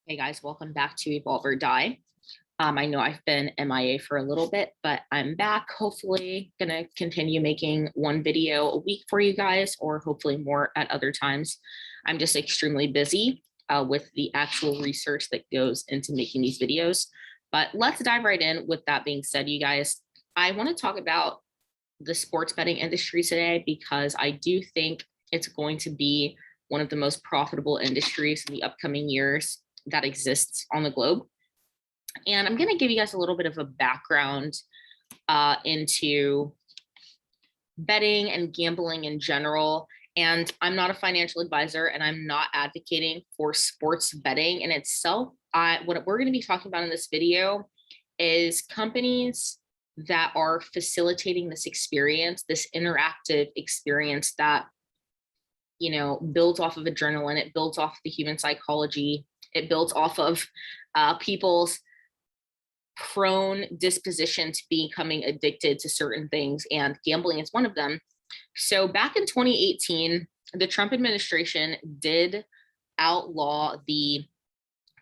Hey guys, welcome back to Evolve or Die. I know I've been MIA for a little bit, but I'm back. Hopefully, gonna continue making one video a week for you guys, or hopefully more at other times. I'm just extremely busy with the actual research that goes into making these videos. But let's dive right in. With that being said, you guys, I want to talk about the sports betting industry today because I do think it's going to be one of the most profitable industries in the upcoming years that exists on the globe. And I'm going to give you guys a little bit of a background into betting and gambling in general. And I'm not a financial advisor and I'm not advocating for sports betting in itself. What we're going to be talking about in this video is companies that are facilitating this experience, this interactive experience that, builds off of adrenaline, it builds off the human psychology, it builds off of people's prone disposition to becoming addicted to certain things, and gambling is one of them. So back in 2018, the Trump administration did outlaw the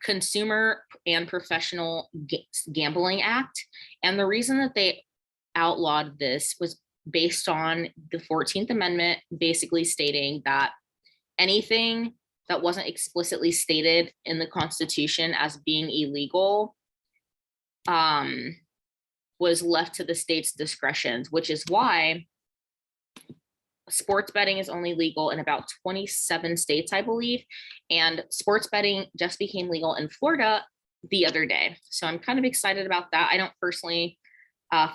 Consumer and Professional Gambling Act. And the reason that they outlawed this was based on the 14th Amendment, basically stating that anything that wasn't explicitly stated in the Constitution as being illegal was left to the state's discretion, which is why sports betting is only legal in about 27 states, I believe. And sports betting just became legal in Florida the other day. So I'm kind of excited about that. I don't personally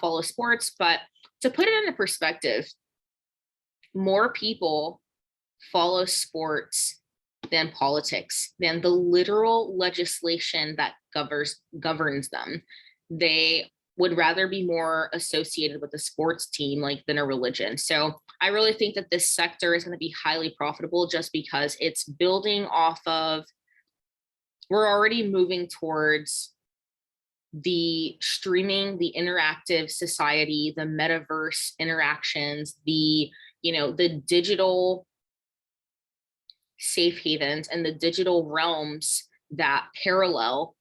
follow sports, but to put it into perspective, more people follow sports than politics, than the literal legislation that governs them. They would rather be more associated with a sports team than a religion. So I really think that this sector is going to be highly profitable just because it's building off of, we're already moving towards the streaming, the interactive society, the metaverse interactions, the digital safe havens and the digital realms that parallel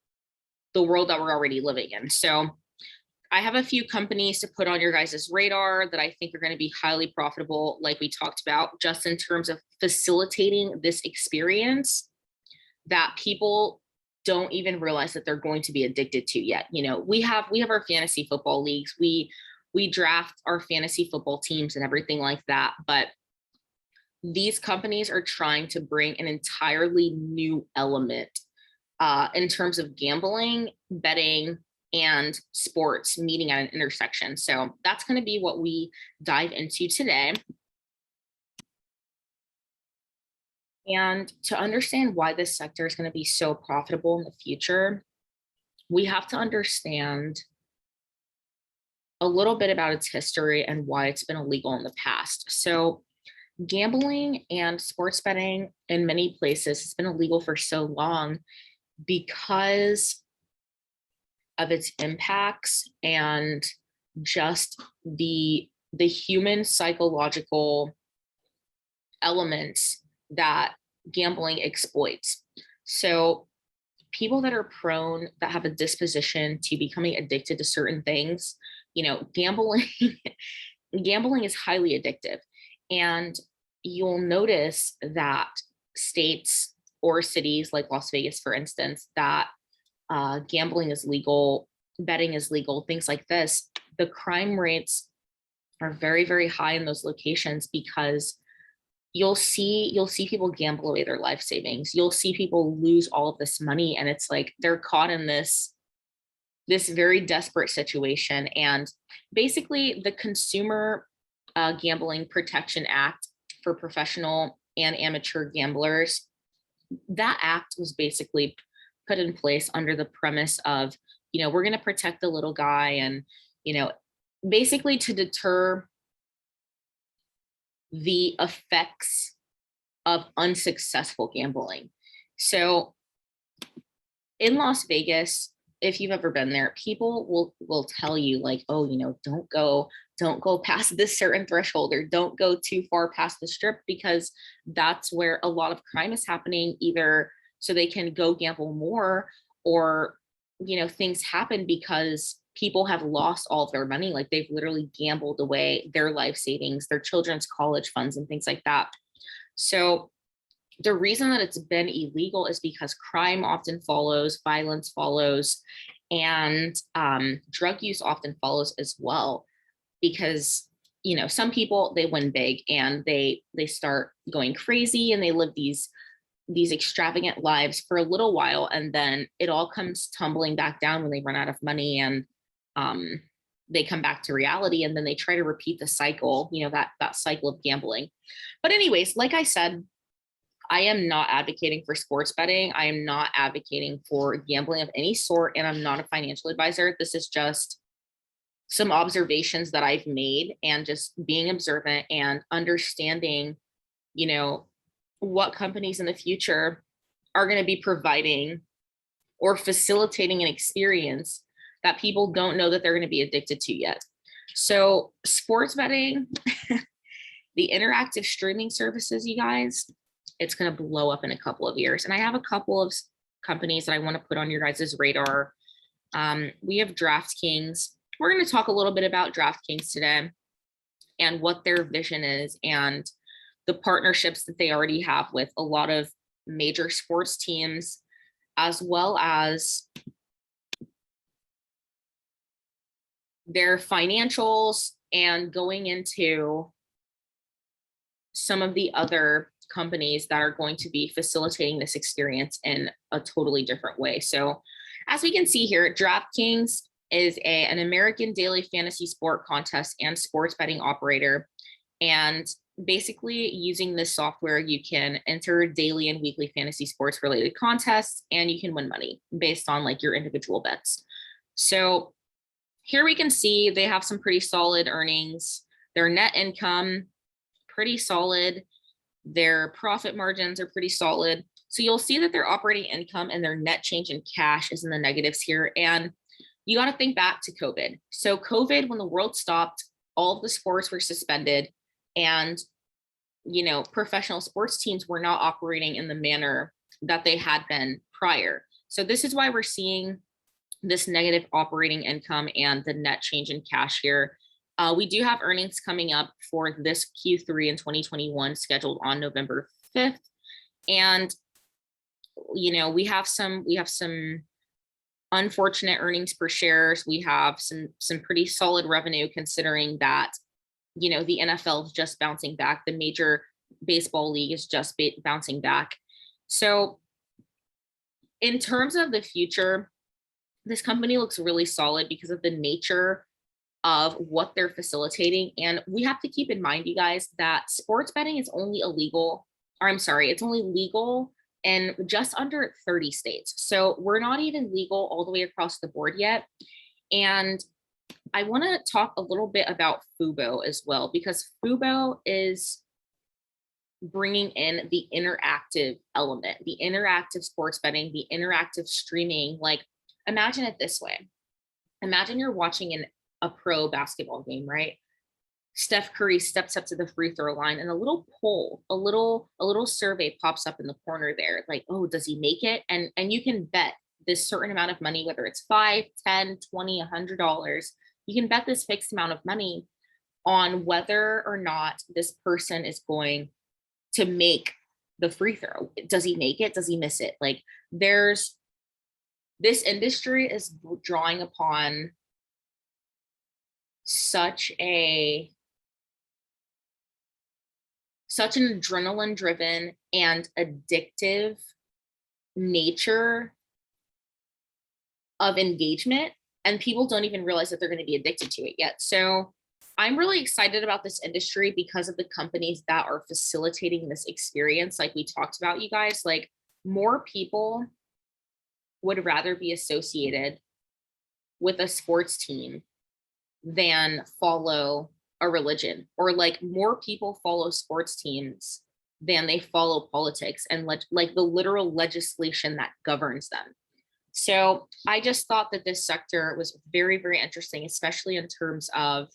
the world that we're already living in. So I have a few companies to put on your guys' radar that I think are going to be highly profitable, like we talked about, just in terms of facilitating this experience that people don't even realize that they're going to be addicted to yet. We have our fantasy football leagues. We draft our fantasy football teams and everything like that, but these companies are trying to bring an entirely new element in terms of gambling, betting, and sports meeting at an intersection. So that's going to be what we dive into today. And to understand why this sector is going to be so profitable in the future, we have to understand a little bit about its history and why it's been illegal in the past. So gambling and sports betting in many places has been illegal for so long because of its impacts and just the human psychological elements that gambling exploits. So people that are prone, that have a disposition to becoming addicted to certain things, gambling is highly addictive. And you'll notice that states or cities like Las Vegas, for instance, that gambling is legal, betting is legal, things like this, the crime rates are very, very high in those locations because you'll see people gamble away their life savings. You'll see people lose all of this money, and it's like they're caught in this very desperate situation. And basically, the Consumer Gambling Protection Act for professional and amateur gamblers, that act was basically put in place under the premise of, we're going to protect the little guy and, basically to deter the effects of unsuccessful gambling. So in Las Vegas, if you've ever been there, people will tell you don't go past this certain threshold, or don't go too far past the strip, because that's where a lot of crime is happening, either so they can go gamble more, or, things happen because people have lost all of their money. Like they've literally gambled away their life savings, their children's college funds and things like that. So the reason that it's been illegal is because crime often follows, violence follows, and drug use often follows as well. Because some people, they win big and they start going crazy and they live these extravagant lives for a little while, and then it all comes tumbling back down when they run out of money, and they come back to reality, and then they try to repeat the cycle, that cycle of gambling. But anyways, like I said, I am not advocating for sports betting. I am not advocating for gambling of any sort, and I'm not a financial advisor. This is just some observations that I've made, and just being observant and understanding, what companies in the future are going to be providing or facilitating an experience that people don't know that they're going to be addicted to yet. So sports betting, the interactive streaming services, you guys, it's going to blow up in a couple of years. And I have a couple of companies that I want to put on your guys' radar. We have DraftKings. We're going to talk a little bit about DraftKings today and what their vision is, and the partnerships that they already have with a lot of major sports teams, as well as their financials, and going into some of the other companies that are going to be facilitating this experience in a totally different way. So as we can see here, DraftKings is an American daily fantasy sport contest and sports betting operator. And basically, using this software, you can enter daily and weekly fantasy sports related contests, and you can win money based on like your individual bets. So here we can see they have some pretty solid earnings. Their net income, pretty solid. Their profit margins are pretty solid. So you'll see that their operating income and their net change in cash is in the negatives here. And you got to think back to COVID. So COVID, when the world stopped, all of the sports were suspended, and professional sports teams were not operating in the manner that they had been prior. So this is why we're seeing this negative operating income and the net change in cash here. We do have earnings coming up for this Q3 in 2021 scheduled on November 5th. And we have some unfortunate earnings per shares. We have some pretty solid revenue, considering that the NFL is just bouncing back. The major baseball league is just bouncing back. So in terms of the future, this company looks really solid because of the nature of what they're facilitating. And we have to keep in mind, you guys, that sports betting is only it's only legal in just under 30 states. So we're not even legal all the way across the board yet. And I want to talk a little bit about Fubo as well, because Fubo is bringing in the interactive element, the interactive sports betting, the interactive streaming. Like, imagine it this way. Imagine you're watching a pro basketball game, right? Steph Curry steps up to the free throw line, and a little poll, a little survey pops up in the corner there. Like, oh, does he make it? And you can bet this certain amount of money, whether it's $5, $10, $20, $100. You can bet this fixed amount of money on whether or not this person is going to make the free throw. Does he make it? Does he miss it? Like, this industry is drawing upon such an adrenaline driven and addictive nature of engagement, and people don't even realize that they're going to be addicted to it yet. So I'm really excited about this industry because of the companies that are facilitating this experience. Like we talked about, you guys, like more people would rather be associated with a sports team than follow a religion, or like more people follow sports teams than they follow politics and like the literal legislation that governs them. So I just thought that this sector was very, very interesting, especially in terms of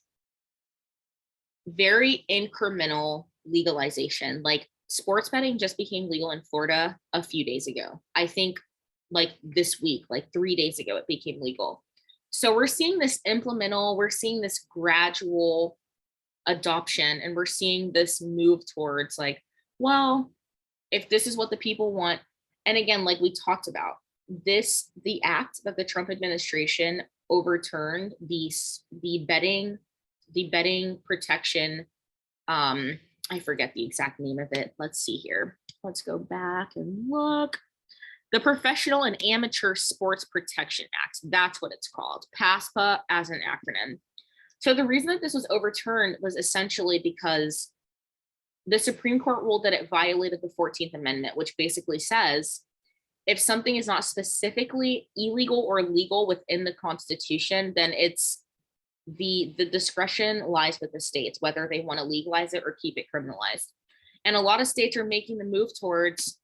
very incremental legalization. Like sports betting just became legal in Florida a few days ago. I think like this week, like 3 days ago, it became legal. So we're seeing this implemental, we're seeing this gradual adoption, and we're seeing this move towards like, well, if this is what the people want, and again, like we talked about, the act that the Trump administration overturned, the betting protection, I forget the exact name of it. Let's see here. Let's go back and look. The Professional and Amateur Sports Protection Act. That's what it's called. PASPA as an acronym. So the reason that this was overturned was essentially because the Supreme Court ruled that it violated the 14th Amendment, which basically says if something is not specifically illegal or legal within the Constitution, then it's the discretion lies with the states, whether they want to legalize it or keep it criminalized. And a lot of states are making the move towards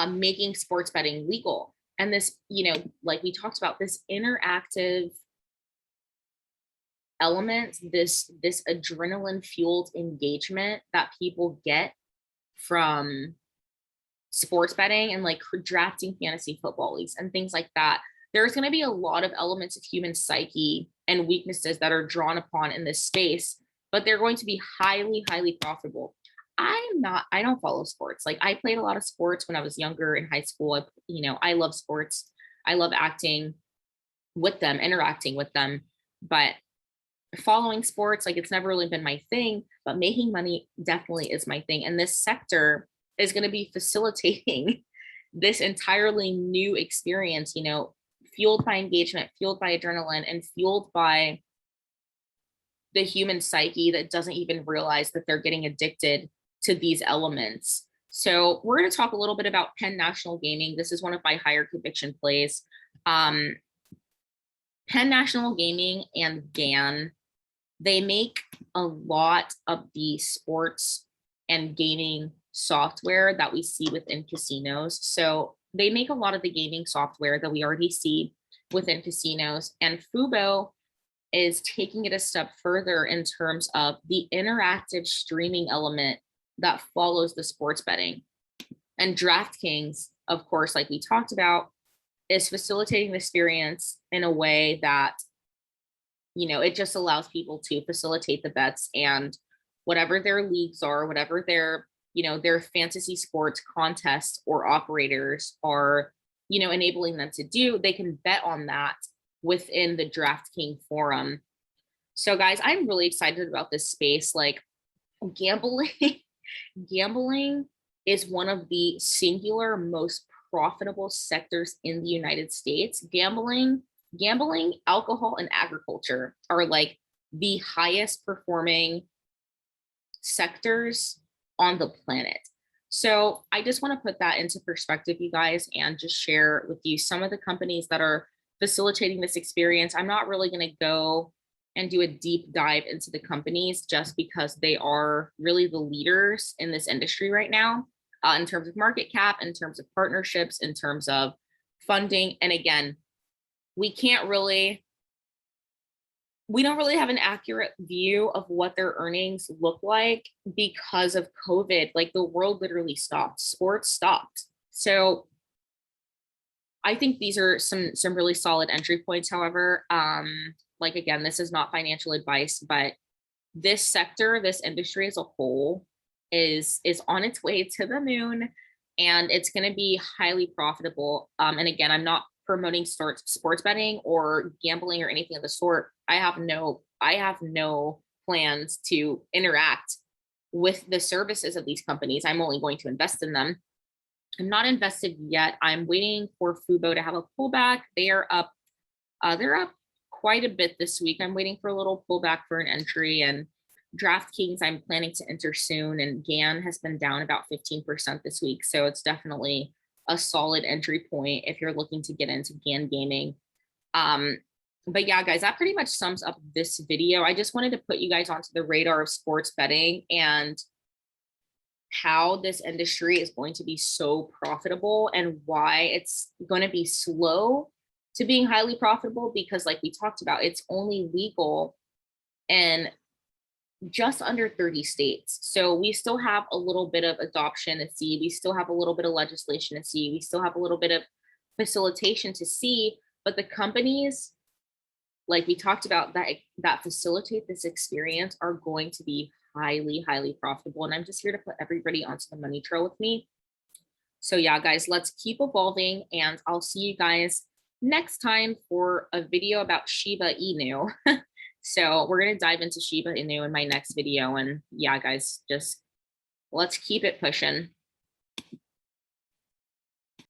making sports betting legal. And this, like we talked about, this interactive element, this adrenaline fueled engagement that people get from sports betting and like drafting fantasy football leagues and things like that. There's going to be a lot of elements of human psyche and weaknesses that are drawn upon in this space, but they're going to be highly, highly profitable. I don't follow sports. Like I played a lot of sports when I was younger in high school. I love sports. I love acting with them, interacting with them, but following sports, like it's never really been my thing, but making money definitely is my thing. And this sector is going to be facilitating this entirely new experience, fueled by engagement, fueled by adrenaline, and fueled by the human psyche that doesn't even realize that they're getting addicted to these elements. So we're going to talk a little bit about Penn National Gaming. This is one of my higher conviction plays. Penn National Gaming and GAN, they make a lot of the sports and gaming software that we see within casinos. So they make a lot of the gaming software that we already see within casinos. And Fubo is taking it a step further in terms of the interactive streaming element that follows the sports betting. And DraftKings, of course, like we talked about, is facilitating the experience in a way that, it just allows people to facilitate the bets, and whatever their leagues are, whatever their fantasy sports contests or operators are, enabling them to do, they can bet on that within the DraftKings forum. So guys, I'm really excited about this space. Like gambling is one of the singular most profitable sectors in the United States. Gambling, alcohol, and agriculture are like the highest performing sectors on the planet. So I just want to put that into perspective, you guys, and just share with you some of the companies that are facilitating this experience. I'm not really going to go and do a deep dive into the companies just because they are really the leaders in this industry right now, in terms of market cap, in terms of partnerships, in terms of funding. And again, we don't really have an accurate view of what their earnings look like because of COVID. Like the world literally stopped, sports stopped. So I think these are some really solid entry points. However, like again, this is not financial advice, but this sector, this industry as a whole is on its way to the moon, and it's going to be highly profitable. And again, I'm not promoting sports betting or gambling or anything of the sort. I have no plans to interact with the services of these companies. I'm only going to invest in them. I'm not invested yet. I'm waiting for Fubo to have a pullback. They're up quite a bit this week. I'm waiting for a little pullback for an entry, and DraftKings I'm planning to enter soon, and GAN has been down about 15% this week. So it's definitely a solid entry point if you're looking to get into GAN gaming. But yeah, guys, that pretty much sums up this video. I just wanted to put you guys onto the radar of sports betting and how this industry is going to be so profitable and why it's going to be slow to being highly profitable, because like we talked about, it's only legal in just under 30 states. So we still have a little bit of adoption to see. We still have a little bit of legislation to see. We still have a little bit of facilitation to see. But the companies, like we talked about, that facilitate this experience are going to be highly, highly profitable. And I'm just here to put everybody onto the money trail with me. So yeah, guys, let's keep evolving, and I'll see you guys next time for a video about Shiba Inu. So we're going to dive into Shiba Inu in my next video. And yeah, guys, just let's keep it pushing.